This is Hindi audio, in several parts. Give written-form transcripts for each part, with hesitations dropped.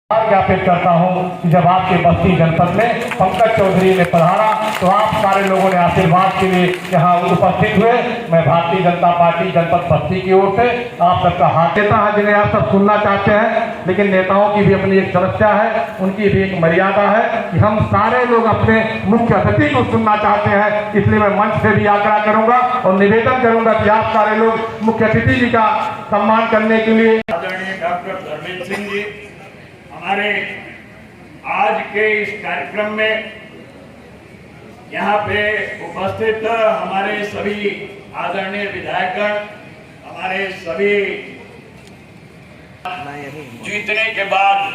ज्ञापित करता हूं कि जब आपके बस्ती जनपद में पंकज चौधरी ने पधारा तो आप सारे लोगों ने आशीर्वाद के लिए यहाँ उपस्थित हुए। मैं भारतीय जनता पार्टी जनपद बस्ती की ओर से आप सबका हाथ देता है, जिन्हें आप सब सुनना चाहते हैं, लेकिन नेताओं की भी अपनी एक समस्या है, उनकी भी एक मर्यादा है कि हम सारे लोग अपने मुख्य अतिथि को सुनना चाहते हैं। इसलिए मैं मंच से भी आग्रह करूंगा और निवेदन करूंगा कि आप सारे लोग मुख्य अतिथि जी का सम्मान करने के लिए। आदरणीय डॉक्टर धर्मेंद्र सिंह जी हमारे आज के इस कार्यक्रम में यहाँ पे उपस्थित हमारे सभी आदरणीय विधायकगण, हमारे सभी जीतने के बाद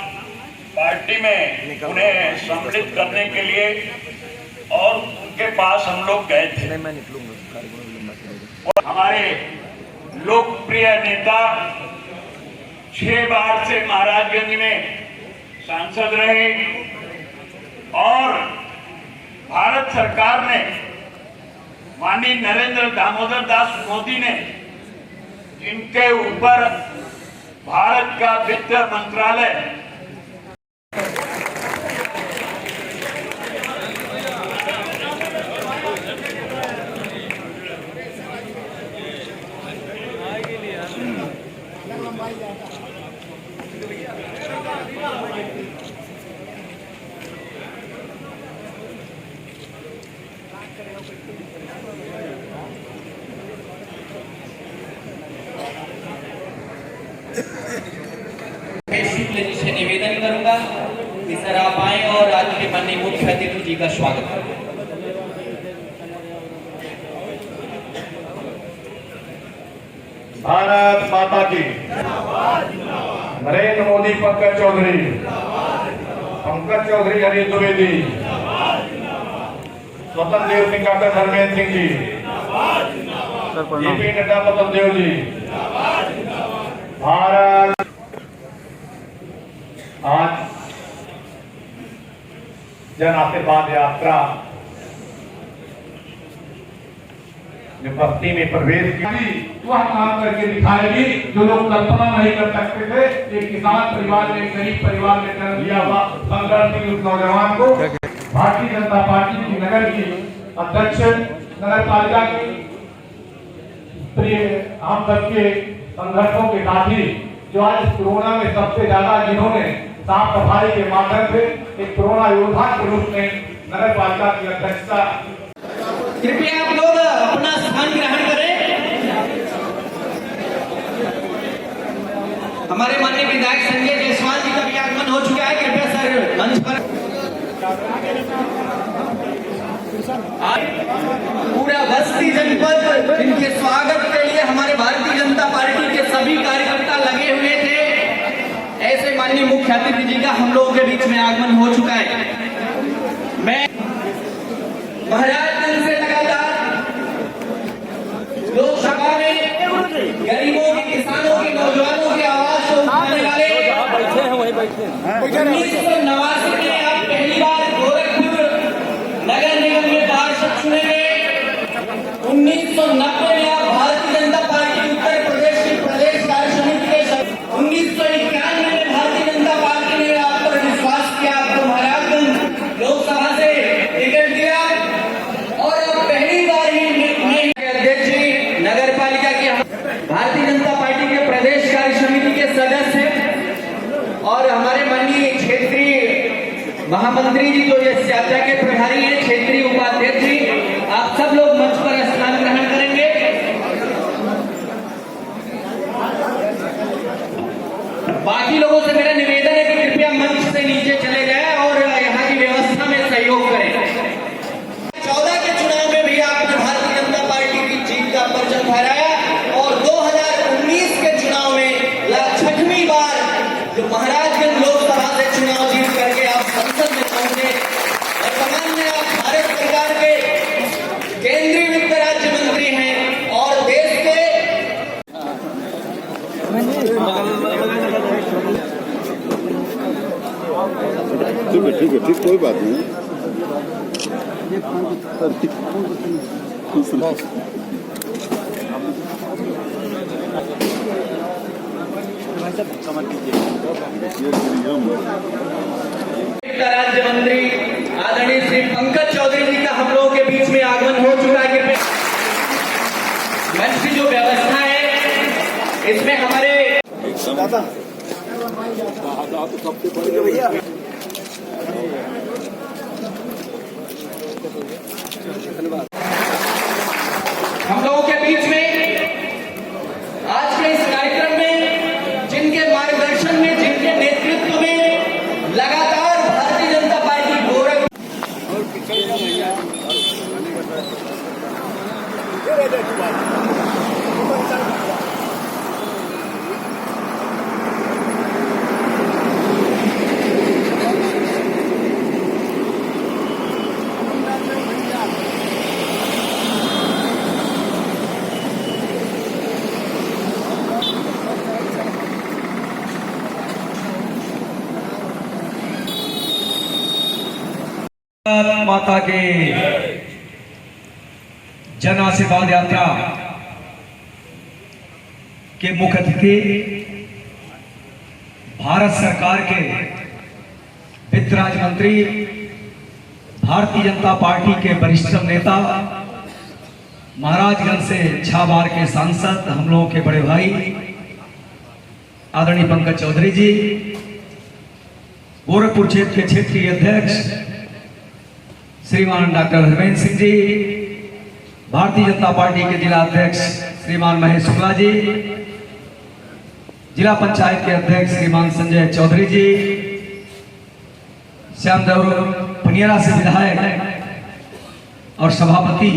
पार्टी में उन्हें सम्मिलित करने के लिए और उनके पास हम लोग गए थे। हमारे लोकप्रिय नेता 6 बार से महाराजगंज में सांसद रहे और भारत सरकार ने माननीय नरेंद्र दामोदर दास मोदी ने इनके ऊपर भारत का वित्त मंत्रालय जी से निवेदन करूंगा कि सर आप आए और आज के माननीय मुख्य अतिथि जी का स्वागत करें। भारत माता की। नरेंद्र मोदी पंकज चौधरी, पंकज चौधरी हरीश द्विवेदी, स्वतंत्र देव सिंह डॉक्टर धर्मेंद्र सिंह जी, जेपी नड्डा पतन देव जी। भारत आज जन आशीर्वाद यात्रा जो बस्ती में प्रवेश की वह काम करके दिखाएगी जो लोग कल्पना नहीं कर सकते थे। एक किसान परिवार में, गरीब परिवार में जन्म लिया हुआ संघर्षशील उस नौजवान को भारतीय जनता पार्टी की नगर की अध्यक्ष, नगर पालिका की प्रिय हम सबके संघर्षों के साथी, जो आज कोरोना में सबसे ज्यादा जिन्होंने साफ सफाई के माध्यम से एक कोरोना योद्धा के रूप में नगर पालिका की अध्यक्षता। कृपया आप लोग अपना स्थान ग्रहण करें। हमारे माननीय विधायक संजय जायसवाल जी का भी आगमन हो चुका है। कृपया सर मंच पर। पूरा बस्ती जनपद इनके स्वागत के लिए हमारे भारतीय जनता पार्टी के सभी कार्यकर्ता लगे हुए थे। ऐसे माननीय मुख्य अतिथि जी का हम लोगों के बीच में आगमन हो चुका है। मैं महाराजगंज से लगातार लोकसभा में गरीबों के, किसानों के, नौजवानों की आवाज को उठाने वाले 1989 में आप पहली बार गोरखपुर नगर निगम में पार्षद चुने गए। 1990 में आप भारतीय जनता पार्टी उत्तर प्रदेश की प्रदेश कार्य समिति के 1991 में भारतीय जनता पार्टी ने आप पर विश्वास किया, आपको महाराजगंज लोकसभा से टिकट दिया और अब पहली बार ही अध्यक्ष नगर पालिका की भारतीय जनता पार्टी के प्रदेश कार्य समिति के सदस्य हैं और हमारे माननीय क्षेत्रीय महामंत्री जी जो इस यात्रा के प्रभारी हैं, क्षेत्रीय उपाध्यक्ष जी, आप सब लोग मंच पर स्थान ग्रहण करेंगे। बाकी लोगों से मेरा निवेदन है कि कृपया मंच से नीचे चले जाएं और यहाँ की व्यवस्था में सहयोग करें। 14 के चुनाव में भी आपने भारतीय जनता पार्टी की जीत का परचम फहराया और 2019 के चुनाव में 6वीं बार जो महाराजगंज लोकसभा से चुनाव जीत करके आप संसद में पहुंचे। वर्तमान में आप भारत सरकार के केंद्रीय वित्त राज्य मंत्री हैं और देश के ठीक कोई बात नहीं। राज्य मंत्री आदरणीय श्री पंकज चौधरी जी का हम लोगों के बीच में आगमन हो चुका है। मंच की जो व्यवस्था है इसमें हमारे हम लोगों के बीच में आज के इस कार्यक्रम में जिनके मार्गदर्शन में, जिनके नेतृत्व में लगातार भारतीय जनता पार्टी गोरखपुर माता के जन आशीर्वाद यात्रा के मुख्य अतिथि भारत सरकार के वित्त राज्य मंत्री, भारतीय जनता पार्टी के वरिष्ठ नेता, महाराजगंज से 6 बार के सांसद, हम लोगों के बड़े भाई आदरणीय पंकज चौधरी जी, गोरखपुर क्षेत्र के क्षेत्रीय अध्यक्ष श्रीमान डॉक्टर धर्मेंद्र सिंह जी, भारतीय जनता पार्टी के जिला अध्यक्ष श्रीमान महेश शुक्ला जी, जिला पंचायत के अध्यक्ष श्रीमान संजय चौधरी जी, श्यामदेव पनियरा से विधायक और सभापति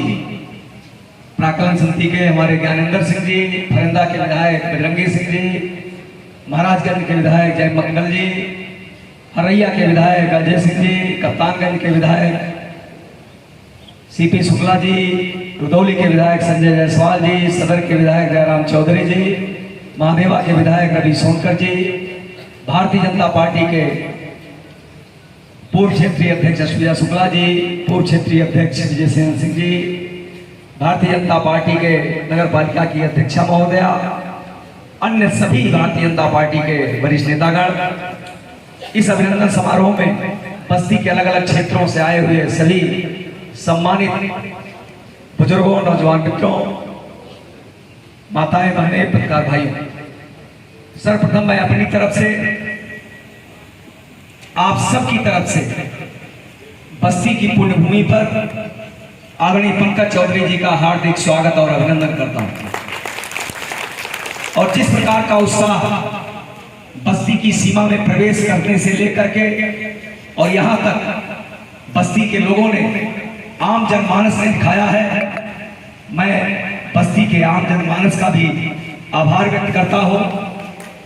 प्राक्कलन समिति के हमारे ज्ञानेंद्र सिंह जी, फरिंदा के विधायक बजरंगी सिंह जी, महाराजगंज के विधायक जय मंगल जी, हरैया के विधायक अजय सिंह जी, कप्तानगंज के विधायक सीपी शुक्ला जी, रुदौली के विधायक संजय जायसवाल जी, सदर के विधायक जयराम चौधरी जी, महादेवा के विधायक रवि सोनकर जी, भारतीय जनता पार्टी के पूर्व क्षेत्रीय अध्यक्ष अश्विया शुक्ला जी, पूर्व क्षेत्रीय अध्यक्ष विजय सेन सिंह जी, भारतीय जनता पार्टी के नगर पालिका की अध्यक्षा महोदया, अन्य सभी भारतीय जनता पार्टी के वरिष्ठ नेतागण, इस अभिनंदन समारोह में बस्ती के अलग अलग क्षेत्रों से आए हुए सभी सम्मानित बुजुर्गों, नौजवान मित्रों, माताएं, बहनें, पत्रकार भाइयों, सर्वप्रथम मैं अपनी तरफ से आप सबकी तरफ से बस्ती की पुण्यभूमि पर आदरणीय पंकज चौधरी जी का हार्दिक स्वागत और अभिनंदन करता हूं। और जिस प्रकार का उत्साह बस्ती की सीमा में प्रवेश करने से लेकर के और यहां तक बस्ती के लोगों ने, आम जनमानस ने दिखाया है, मैं बस्ती के आम जनमानस का भी आभार व्यक्त करता हूं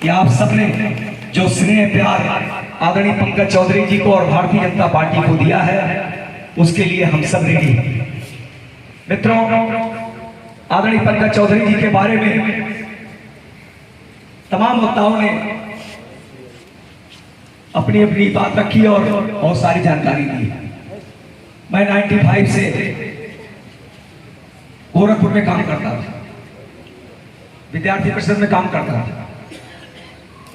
कि आप सबने जो स्नेह प्यार आदरणीय पंकज चौधरी जी को और भारतीय जनता पार्टी को दिया है, उसके लिए हम सब रेडी हैं। मित्रों, आदरणीय पंकज चौधरी जी के बारे में तमाम वक्ताओं ने अपनी अपनी बात रखी और बहुत सारी जानकारी दी। मैं 95 से गोरखपुर में काम करता था, विद्यार्थी परिषद में काम करता था।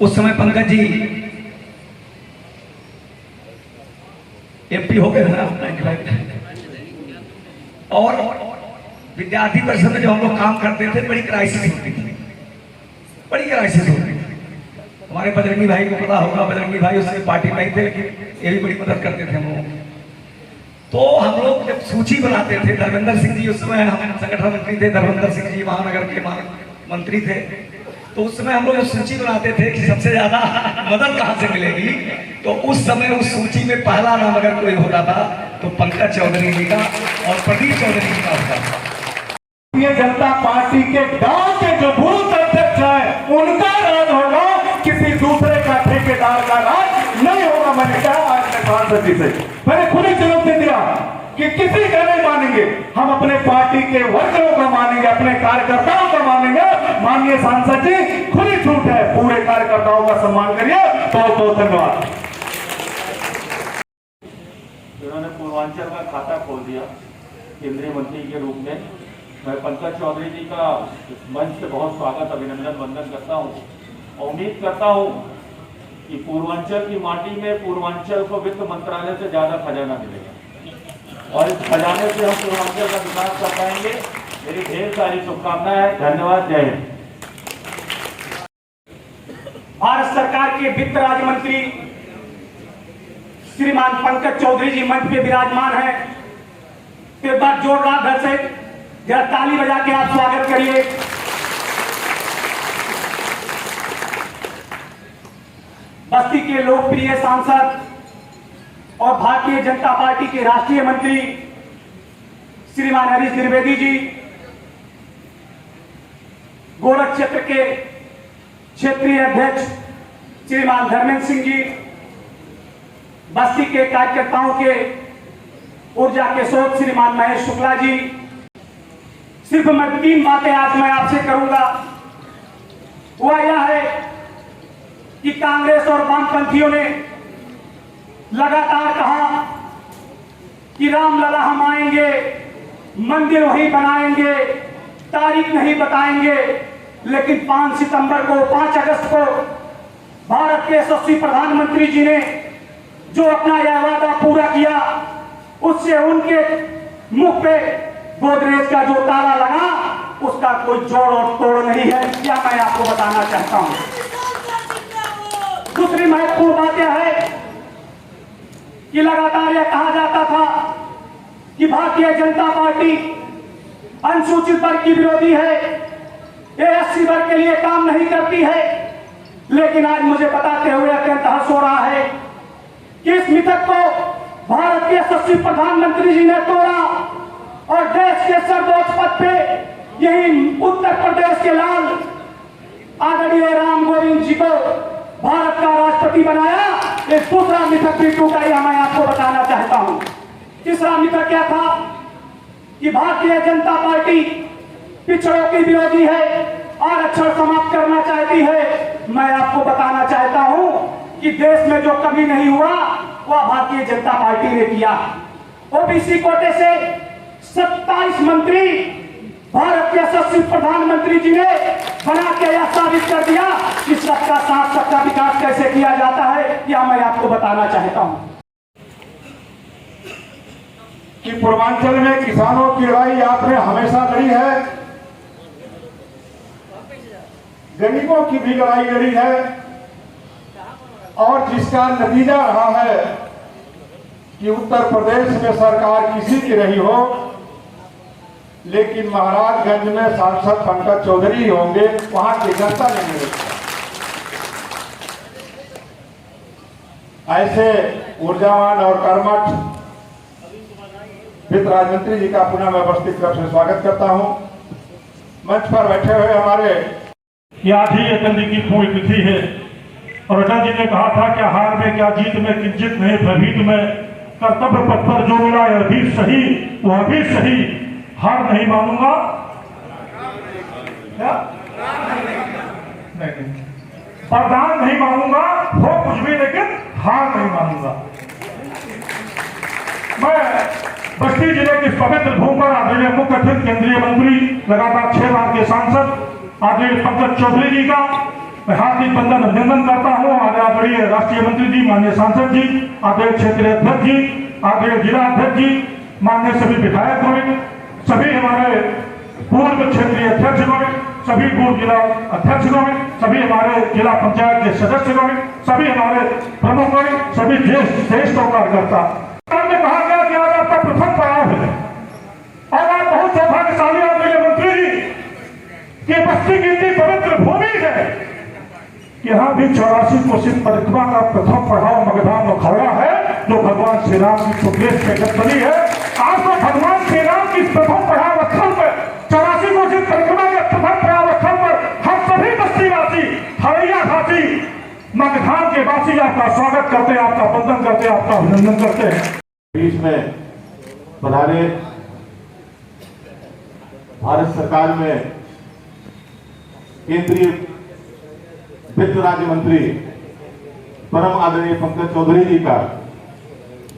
उस समय पंकज जी एमपी हो गए थे और विद्यार्थी परिषद में जब हम लोग काम करते थे, बड़ी क्राइसिस होती थी, बड़ी क्राइसिस होती थी। हमारे बजरंगी भाई को पता होगा, बजरंगी भाई उससे पार्टी में थे, लेकिन ये भी बड़ी मदद करते थे हम लोग। तो हम लोग जब सूची बनाते थे, धर्मेंद्र सिंह जी उस समय हम संगठन मंत्री थे, धर्मेंद्र सिंह जी महानगर के मंत्री थे, तो उस समय हम लोग जब सूची बनाते थे कि सबसे ज्यादा मदद कहां से मिलेगी, तो उस समय उस सूची में पहला नाम अगर कोई होता था तो पंकज चौधरी जी का और प्रदीप चौधरी जी का होता था। भारतीय जनता पार्टी के गांव के जो बूथ अध्यक्ष है उनका राज होगा, किसी दूसरे का ठेकेदार का राज नहीं होगा। मैंने कहा आज सांसद जी से मैंने खुली चुनौती दिया कि किसी का नहीं मानेंगे, हम अपने पार्टी के वर्करों का मानेंगे, अपने कार्यकर्ताओं का मानेंगे। माननीय सांसद जी, खुली छूट है, पूरे कार्यकर्ताओं का सम्मान करिए। बहुत बहुत धन्यवाद। उन्होंने पूर्वांचल का खाता खोल दिया केंद्रीय मंत्री के रूप में। मैं पंकज चौधरी जी का मंच से बहुत स्वागत, अभिनंदन, वंदन करता हूं। उम्मीद करता हूं कि पूर्वांचल की माटी में पूर्वांचल को वित्त मंत्रालय से ज्यादा खजाना मिलेगा और इस खजाने से हम पूर्वांचल का विकास कर पाएंगे। मेरी ढेर सारी शुभकामनाएं हैं। धन्यवाद। जय हिंद। भारत सरकार के वित्त राज्य मंत्री श्रीमान पंकज चौधरी जी मंच पे विराजमान है। तो एक बार जोरदार ढंग से जरा ताली बजा के आप स्वागत करिए। बस्ती के लोकप्रिय सांसद और भारतीय जनता पार्टी के राष्ट्रीय मंत्री श्रीमान हरीश द्विवेदी जी, गोरख क्षेत्र के क्षेत्रीय अध्यक्ष श्रीमान धर्मेंद्र सिंह जी, बस्ती के कार्यकर्ताओं के ऊर्जा के स्रोत श्रीमान महेश शुक्ला जी। सिर्फ मैं 3 बातें आज मैं आपसे करूंगा। वह यह है कि कांग्रेस और वामपंथियों ने लगातार कहा कि रामलला हम आएंगे, मंदिर वहीं बनाएंगे, तारीख नहीं बताएंगे, लेकिन 5 सितंबर को 5 अगस्त को भारत के यशस्वी प्रधानमंत्री जी ने जो अपना यह वादा पूरा किया, उससे उनके मुंह पे गोदरेज का जो ताला लगा उसका कोई जोड़ और तोड़ नहीं है, क्या मैं आपको बताना चाहता हूं। दूसरी महत्वपूर्ण बात यह है कि लगातार यह कहा जाता था कि भारतीय जनता पार्टी अनुसूचित वर्ग की विरोधी है, ये एससी वर्ग के लिए काम नहीं करती है, लेकिन आज मुझे बताते हुए अत्यंत हर्ष हो रहा है कि इस मिथक को भारत के यशस्वी प्रधानमंत्री जी ने तोड़ा और देश के सर्वोच्च पद पे यही उत्तर प्रदेश के लाल आदरणीय राम गोविंद जी को भारत का राष्ट्रपति बनाया। एक दूसरा मिथक भी टूटा, यह मैं आपको बताना चाहता हूं। तीसरा मिथक क्या था कि भारतीय जनता पार्टी पिछड़ों की विरोधी है, आरक्षण समाप्त करना चाहती है। मैं आपको बताना चाहता हूं कि देश में जो कभी नहीं हुआ वह भारतीय जनता पार्टी ने किया। ओबीसी कोटे से 27 मंत्री भारत के यशस्वी प्रधानमंत्री जी ने बना के यह साबित कर दिया कि सबका साथ सबका विकास कैसे किया जाता है, यह मैं आपको बताना चाहता हूं। कि पूर्वांचल में किसानों की लड़ाई आपने हमेशा लड़ी है, गरीबों की भी लड़ाई लड़ी है, और जिसका नतीजा रहा है कि उत्तर प्रदेश में सरकार किसी की रही हो, लेकिन महाराजगंज में सांसद पंकज चौधरी होंगे, वहां की जनता नहीं मिलेगी। ऐसे ऊर्जावान और कर्मठ वित्त राज्य मंत्री जी का पुनः मैं बस्ती तरफ से स्वागत करता हूं। मंच पर बैठे हुए हमारे आज ही अटल जी की पुण्यतिथि है और अटल जी ने कहा था क्या हार में क्या जीत में किंचित नहीं भयभीत में, कर्तव्य पथ पर जो मिला यह भी सही वह भी सही, हार नहीं मानूंगा। क्या नहीं, वरदान नहीं मानूंगा, हो कुछ भी लेकिन हार नहीं मानूंगा। मैं बस्ती जिले की पवित्र भूमि पर आदरणीय मुख्य अतिथि केंद्रीय मंत्री लगातार 6 बार के सांसद आदरणीय पंकज चौधरी जी का मैं हार्दिक बंधन अभिनंदन करता हूँ। आदरणीय राष्ट्रीय मंत्री जी, माननीय सांसद जी, आदरणीय क्षेत्रीय अध्यक्ष जी, आदरणीय जिला अध्यक्ष जी, माननीय सभी विधायक, सभी हमारे पूर्व क्षेत्रीय अध्यक्ष, सभी पूर्व जिला अध्यक्ष, सभी हमारे जिला पंचायत के सदस्य, सभी हमारे प्रमुख, सभी ज्येष्ठ कार्यकर्ता। ने कहा गया कि आज आपका प्रथम पड़ाव है और आप बहुत सौभाग्यशाली आदरणीय मंत्री जी कि बस्ती की इतनी पवित्र भूमि है कि यहाँ भी 84 कोशिश परिक्रमा का प्रथम पड़ाव मगधाम अखौरा है, जो भगवान श्री राम की सुप्रेश जगतबली है। आपको भगवान श्री राम की प्रथम पड़ाव स्थल पर 84 कोशिश परिक्रमा के प्रथम पड़ाव स्थल पर हम सभी बस्तीवासी, हरैया घाटी, मगधाम के वासी आपका स्वागत करते हैं, आपका वंदन करते हैं, आपका अभिनंदन करते हैं। बीच में पधारे भारत सरकार में केंद्रीय वित्त राज्य मंत्री परम आदरणीय पंकज चौधरी जी का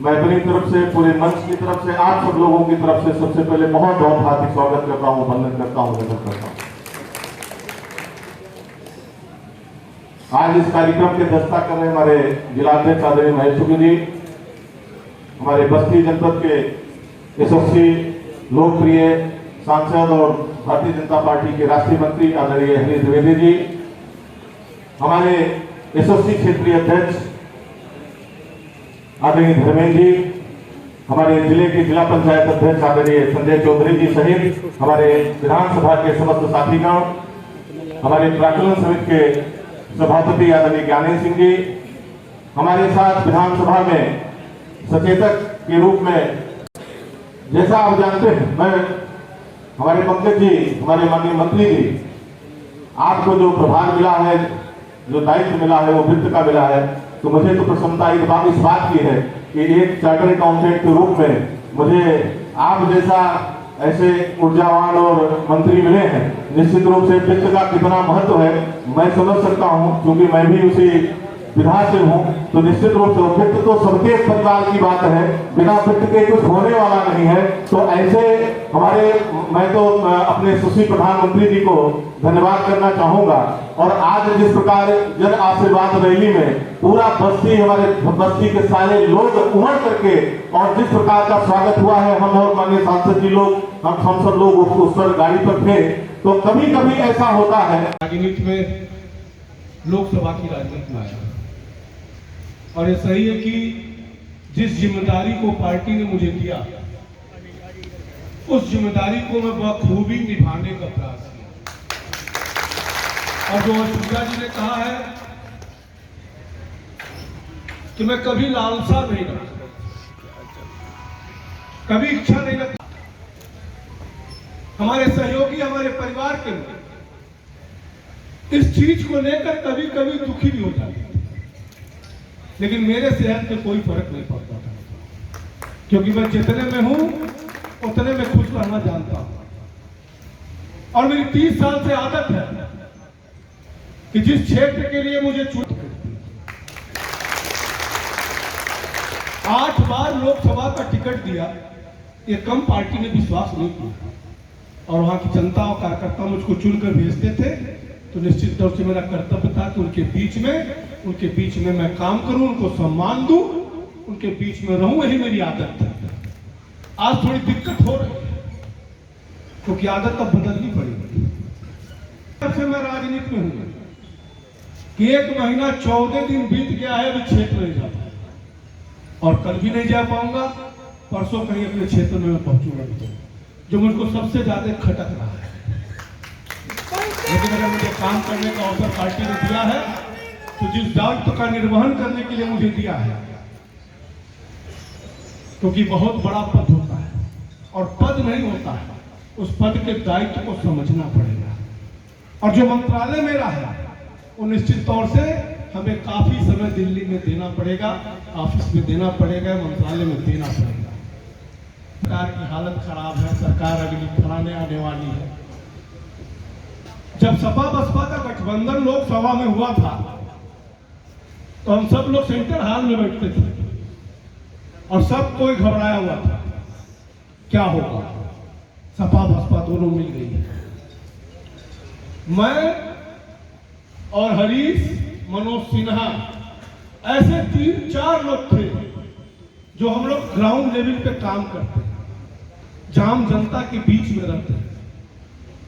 मैं अपनी तरफ से, पूरे मंच की तरफ से, आप सब लोगों की तरफ से सबसे पहले बहुत बहुत हार्दिक स्वागत करता हूं, वंदन करता हूं, वंदन करता हूं। आज इस कार्यक्रम की अध्यक्षता कर रहे हमारे जिलाध्यक्ष आदरणीय महेश शुक्ल जी, हमारे बस्ती जनपद के यशस्वी लोकप्रिय सांसद और भारतीय जनता पार्टी के राष्ट्रीय मंत्री आदरणीय हरीश द्विवेदी जी, हमारे यशस्वी क्षेत्रीय अध्यक्ष आदरणीय धर्मेंद्र जी, हमारे जिले के जिला पंचायत अध्यक्ष आदरणीय संजय चौधरी जी सहित हमारे विधानसभा के समस्त साथीगण, हमारे प्राक्कलन समिति के सभापति आदरणीय ज्ञानेन्द्र सिंह जी, हमारे साथ विधानसभा में सचेतक के रूप में, जैसा आप जानते हैं, मैं हमारे पंकज जी, हमारे माननीय मंत्री जी, आपको जो प्रभार मिला है, जो दायित्व मिला है, वो वृत्त का मिला है, तो मुझे तो प्रसन्नता इस बात की है कि एक चार्टर्ड अकाउंटेंट के रूप में मुझे आप जैसा ऐसे ऊर्जावान और मंत्री मिले हैं। निश्चित रूप से वित्त का कितना महत्व है मैं समझ सकता हूं, क्योंकि मैं भी उसी विधा से हूं। तो निश्चित रूप से वित्त तो सबके परिवार की बात है, बिना वित्त के कुछ होने वाला नहीं है। तो ऐसे हमारे, मैं तो अपने सुश्री प्रधानमंत्री जी को धन्यवाद करना चाहूंगा। और आज जिस प्रकार जन आशीर्वाद रैली में पूरा बस्ती, हमारे बस्ती के सारे लोग उमड़ करके और जिस प्रकार का स्वागत हुआ है, हम और माननीय सांसद जी लोग, हम सब लोग उस पर गाड़ी पर थे। तो कभी कभी ऐसा होता है, राजनीति में, लोकसभा की राजनीति में आया, और ये सही है कि जिस जिम्मेदारी को पार्टी ने मुझे दिया, उस जिम्मेदारी को मैं बखूबी निभाने का प्रयास किया। और जो सुधा जी ने कहा है कि मैं कभी लालसा नहीं रखता, कभी इच्छा नहीं रखता। हमारे सहयोगी, हमारे परिवार के लोग इस चीज को लेकर कभी कभी दुखी भी हो जाते, लेकिन मेरे सेहत में कोई फर्क नहीं पड़ता था, क्योंकि मैं जितने में हूं उतने में खुश रहना जानता हूं। और मेरी 30 साल से आदत है कि जिस क्षेत्र के लिए मुझे 8 बार लोकसभा का टिकट दिया, ये कम पार्टी ने विश्वास नहीं किया। और वहां की जनता और कार्यकर्ता मुझको चुनकर भेजते थे, तो निश्चित तौर से मेरा कर्तव्य था कि उनके बीच में मैं काम करूं, उनको सम्मान दूं, उनके बीच में रहूं। यही मेरी आदत है। आज थोड़ी दिक्कत हो रही है, क्योंकि आदत अब बदलनी पड़ेगी। तब से मैं राजनीति में हूं कि 1 महीना 14 दिन बीत गया है, अभी क्षेत्र नहीं जा पाया, और कल भी नहीं जा पाऊंगा। परसों कहीं अपने क्षेत्र में मैं पहुंचूंगा, जो मुझको सबसे ज्यादा खटक रहा है। लेकिन अगर मुझे काम करने का अवसर पार्टी ने दिया है, तो जिस दायित्व का निर्वहन करने के लिए मुझे दिया है, क्योंकि बहुत बड़ा पद होता है और पद नहीं होता है, उस पद के दायित्व को समझना पड़ेगा। और जो मंत्रालय मेरा है, वो निश्चित तौर से हमें काफी समय दिल्ली में देना पड़ेगा, ऑफिस में देना पड़ेगा, मंत्रालय में देना पड़ेगा। सरकार की हालत खराब है, सरकार अगली फराने आने वाली है। जब सपा बसपा का गठबंधन लोकसभा में हुआ था, तो हम सब लोग सेंटर हॉल में बैठते थे और सब कोई घबराया हुआ था, क्या होगा। सपा बसपा दोनों मिल गई। मैं और हरीश, मनोज सिन्हा, ऐसे 3-4 लोग थे जो हम लोग ग्राउंड लेवल पे काम करते, जाम जनता के बीच में रहते,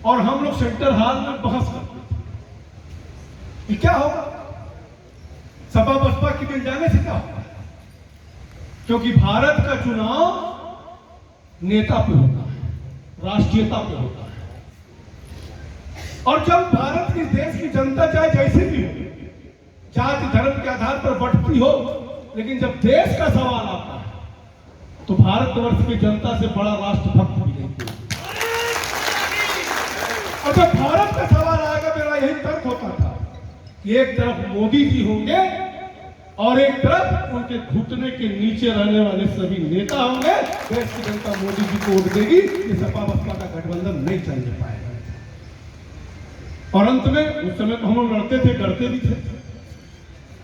और हम लोग सेंटर हॉल में बहस करते कि क्या होगा, सपा बसपा की मिल जाने से क्या होगा। क्योंकि भारत का चुनाव नेता पे होता है, राष्ट्रीयता पे होता है। और जब भारत की देश की जनता चाहे जैसे भी हो, जाति धर्म के आधार पर बढ़ती हो, लेकिन जब देश का सवाल आता है, तो भारतवर्ष की जनता से बड़ा राष्ट्रभक्त भी नहीं कोई। और जब भारत का सवाल आएगा, मेरा यही तर्क होता था कि एक तरफ मोदी जी होंगे और एक तरफ उनके घुटने के नीचे रहने वाले सभी नेता होंगे। देश की जनता मोदी जी को वोट देगी, ये सपा बसपा का गठबंधन नहीं चलने पाएगा। और अंत में, उस समय तो हम लोग लड़ते थे, डरते भी थे,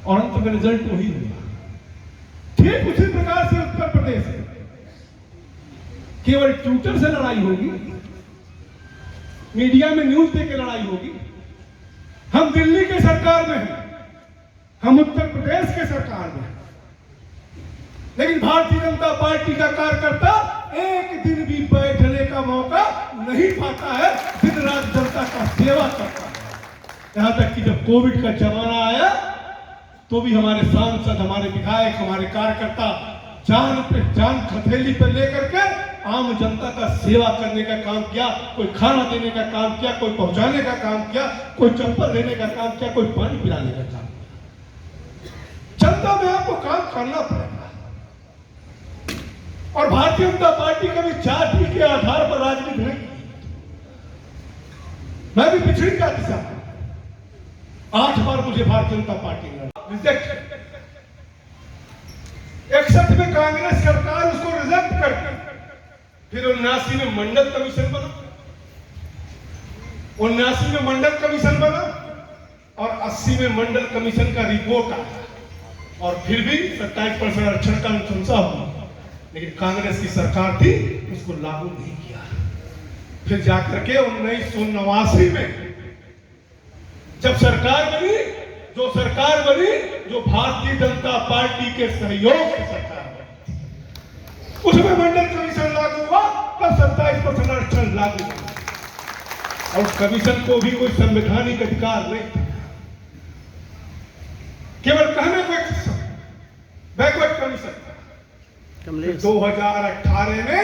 और अंत में रिजल्ट वही हुआ। ठीक उसी प्रकार से उत्तर प्रदेश में केवल ट्विटर से लड़ाई होगी, मीडिया में न्यूज देकर लड़ाई होगी। हम दिल्ली के सरकार में हैं, हम उत्तर प्रदेश के सरकार में, लेकिन भारतीय जनता पार्टी का कार्यकर्ता एक दिन भी बैठने का मौका नहीं पाता है, दिन रात जनता का सेवा करता है। यहां तक कि जब कोविड का जमाना आया तो भी हमारे सांसद, हमारे विधायक, हमारे कार्यकर्ता जान पे जान हथेली पर लेकर के आम जनता का सेवा करने का काम किया। कोई खाना देने का काम किया, कोई पहुंचाने का काम किया, कोई चप्पल देने का काम किया, कोई पानी पिलाने का काम किया। जनता में आपको काम करना पड़ेगा। और भारतीय जनता पार्टी कभी जाति के आधार पर राजनीति नहीं की। मैं भी पिछड़ी जाति से 8 बार मुझे भारतीय जनता पार्टी ने रिजेक्ट, 61 में कांग्रेस सरकार उसको रिजेक्ट करती, फिर 79 में मंडल कमीशन बना, 79 में मंडल कमीशन बना और 80 में मंडल कमीशन का रिपोर्ट आया और फिर भी 27% आरक्षण का अनुशंसा हुआ, लेकिन कांग्रेस की सरकार थी, उसको लागू नहीं किया। फिर जाकर के 1989 में जब सरकार बनी, जो भारतीय जनता पार्टी के सहयोग से सरकार बनी, उसमें मंडल कमीशन लागू हुआ, तब 27% आरक्षण लागू हुआ। और कमीशन को भी कोई संवैधानिक अधिकार नहीं था, केवल कहने को बैकवर्ड कमीशन। 2018 में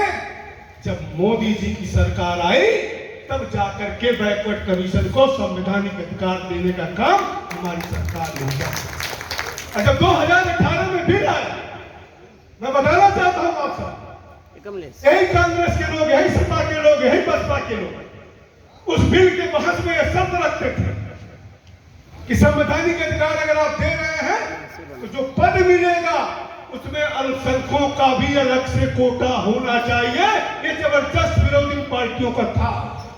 जब मोदी जी की सरकार आई, तब जाकर के बैकवर्ड कमीशन को संवैधानिक अधिकार देने का काम हमारी सरकार ने किया। और जब 2018 में बिल आया, मैं बताना चाहता हूं आप सब, यही कांग्रेस के लोग, यही सपा के लोग, यही बसपा के लोग उस बिल के बहस में यह शब्द रखते थे कि संवैधानिक अधिकार अगर आप दे रहे हैं तो जो पद मिलेगा उसमें अल्पसंख्यकों का भी अलग से कोटा होना चाहिए। ये जबरदस्त विरोधी पार्टियों का था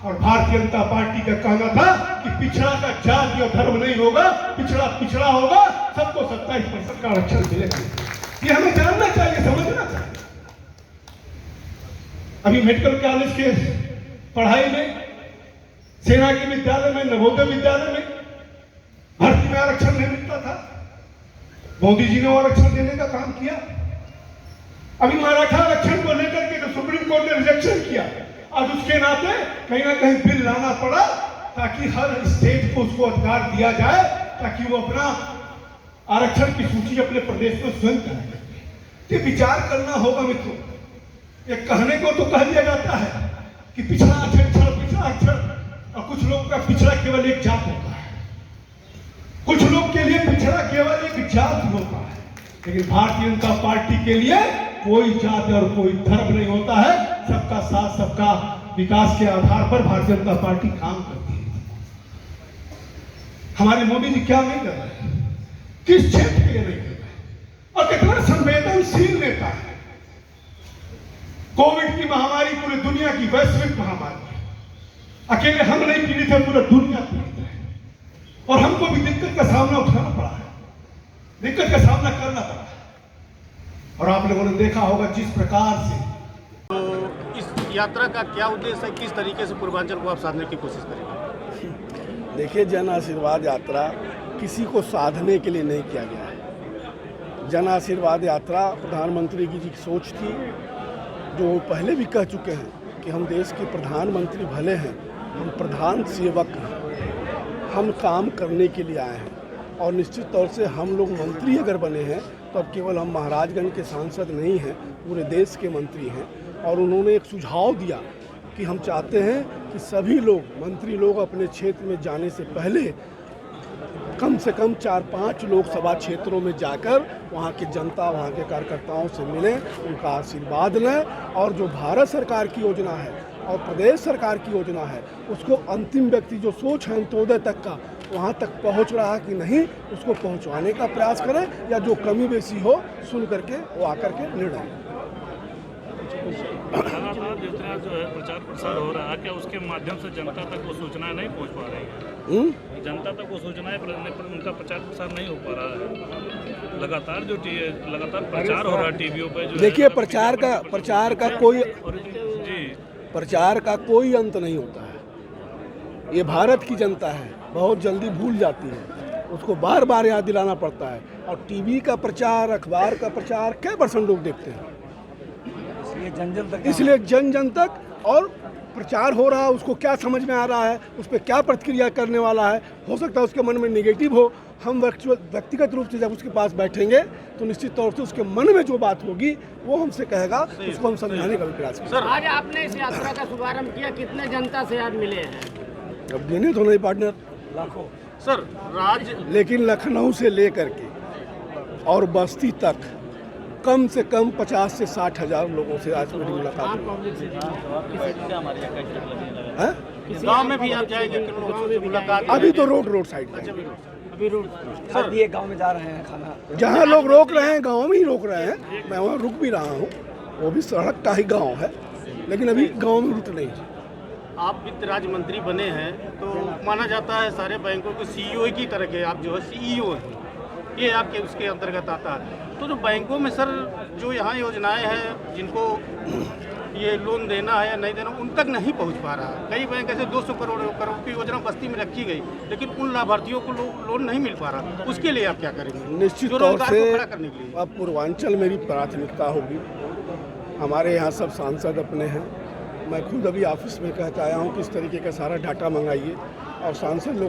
और भारतीय जनता पार्टी का कहना था कि पिछड़ा का जाति और धर्म नहीं होगा, पिछड़ा पिछड़ा होगा, सबको 27% का आरक्षण मिलेगा। ये हमें जानना चाहिए, समझना चाहिए। अभी मेडिकल कॉलेज के पढ़ाई में, सेना के विद्यालय में, नवोदय विद्यालय में भर्ती में आरक्षण नहीं मिलता था, मोदी जी ने आरक्षण देने का काम किया। अभी मराठा आरक्षण को लेकर के जो सुप्रीम कोर्ट ने रिजेक्शन किया, आज उसके नाते कहीं ना कहीं बिल लाना पड़ा ताकि हर स्टेट को उसको अधिकार दिया जाए, ताकि वो अपना आरक्षण की सूची अपने प्रदेश में स्वयं कराए। ये विचार करना होगा मित्रों। ये कहने को तो कह दिया जाता है कि पिछड़ा अक्षर, पिछड़ा अक्षर, और कुछ लोगों का पिछड़ा केवल एक जात होता है, कुछ लोग के लिए पिछड़ा केवल एक जात होता है, लेकिन भारतीय जनता पार्टी के लिए कोई जात और कोई धर्म नहीं होता है। सबका साथ, सबका विकास के आधार पर भारतीय जनता पार्टी काम करती है। हमारे मोदी जी क्या नहीं कर रहे हैं, किस क्षेत्र के लिए नहीं कर रहे हैं, और कितना संवेदनशील नेता है। कोविड की महामारी पूरी दुनिया की वैश्विक महामारी है, अकेले हम नहीं पीड़ित है, पूरा दुनिया पीड़ित है, और हमको भी दिक्कत का सामना उठाना पड़ा है, दिक्कत का सामना करना पड़ा है। और आप लोगों ने देखा होगा जिस प्रकार से इस यात्रा का क्या उद्देश्य है, किस तरीके से पूर्वांचल को आप साधने की कोशिश करेंगे? देखिए, जन आशीर्वाद यात्रा किसी को साधने के लिए नहीं किया गया है। जन आशीर्वाद यात्रा प्रधानमंत्री की सोच थी, जो पहले भी कह चुके हैं कि हम देश के प्रधानमंत्री भले हैं, हम प्रधान सेवक हैं, हम काम करने के लिए आए हैं। और निश्चित तौर से हम लोग मंत्री अगर बने हैं तो अब केवल हम महाराजगंज के सांसद नहीं हैं, पूरे देश के मंत्री हैं। और उन्होंने एक सुझाव दिया कि हम चाहते हैं कि सभी लोग, मंत्री लोग अपने क्षेत्र में जाने से पहले कम से कम 4-5 लोकसभा क्षेत्रों में जाकर वहाँ की जनता, वहाँ के कार्यकर्ताओं से मिलें, उनका आशीर्वाद लें, और जो भारत सरकार की योजना है और प्रदेश सरकार की योजना है उसको अंतिम व्यक्ति जो सोच है अंत्योदय तक का, वहाँ तक पहुँच रहा कि नहीं, उसको पहुँचवाने का प्रयास करें, या जो कमी बेसी हो सुन करके वो आकर के निर्णय। लगातार जितना जो है प्रचार प्रसार हो रहा है, क्या उसके माध्यम से जनता तक वो सूचनाएं नहीं पहुंच पा रही है? जनता तक वो सूचनाएं उनका प्रचार प्रसार नहीं हो पा रहा है। लगातार जो प्रचार हो रहा है टीवीओं पे, जो देखिए, प्रचार का कोई अंत नहीं होता है। ये भारत की जनता है, बहुत जल्दी भूल जाती है। उसको बार बार याद दिलाना पड़ता है। और टीवी का प्रचार, अखबार का प्रचार क्या % लोग देखते हैं? इसलिए जन जन तक और प्रचार हो रहा है, उसको क्या समझ में आ रहा है, उस पर क्या प्रतिक्रिया करने वाला है, हो सकता है उसके मन में नेगेटिव हो। हम व्यक्तिगत रूप से जब उसके पास बैठेंगे तो निश्चित तौर से उसके मन में जो बात होगी वो हमसे कहेगा, उसको हम समझाने का भी प्रयास करेंगे। सर, आज आपने इस यात्रा का शुभारंभ किया, कितने जनता से आज मिले हैं? अब गिने तो नहीं पार्टनर, लाखों। सर, लेकिन लखनऊ से लेकर के और बस्ती तक कम से कम 50 से 60 हजार लोगों से आज मेरी मुलाकात हुई। गाँव में भी आप जाएंगे? मुलाकात अभी तो रोड साइड में, अभी रोड सर ये गांव में जा रहे हैं खाना, जहाँ लोग रोक रहे हैं गांव में ही रोक रहे हैं। मैं वहाँ रुक भी रहा हूँ, वो भी सड़क का ही गांव है, लेकिन अभी गांव में रुक नहीं। आप वित्त राज्य मंत्री बने हैं तो माना जाता है सारे बैंकों के सीईओ की तरह के आप जो है सीईओ हैं, ये आपके उसके अंतर्गत आता है। तो जो बैंकों में सर जो यहाँ योजनाएं हैं, जिनको ये लोन देना है या नहीं देना, उन तक नहीं पहुँच पा रहा है। कई बैंक ऐसे 200 करोड़ की योजना बस्ती में रखी गई, लेकिन उन लाभार्थियों को लोन नहीं मिल पा रहा। उसके लिए आप क्या करेंगे? निश्चित तौर से अब पूर्वांचल मेरी प्राथमिकता होगी। हमारे यहाँ सब सांसद अपने हैं, मैं खुद अभी ऑफिस में कहता आया हूँ कि इस तरीके का सारा डाटा मंगाइए और सांसद लोग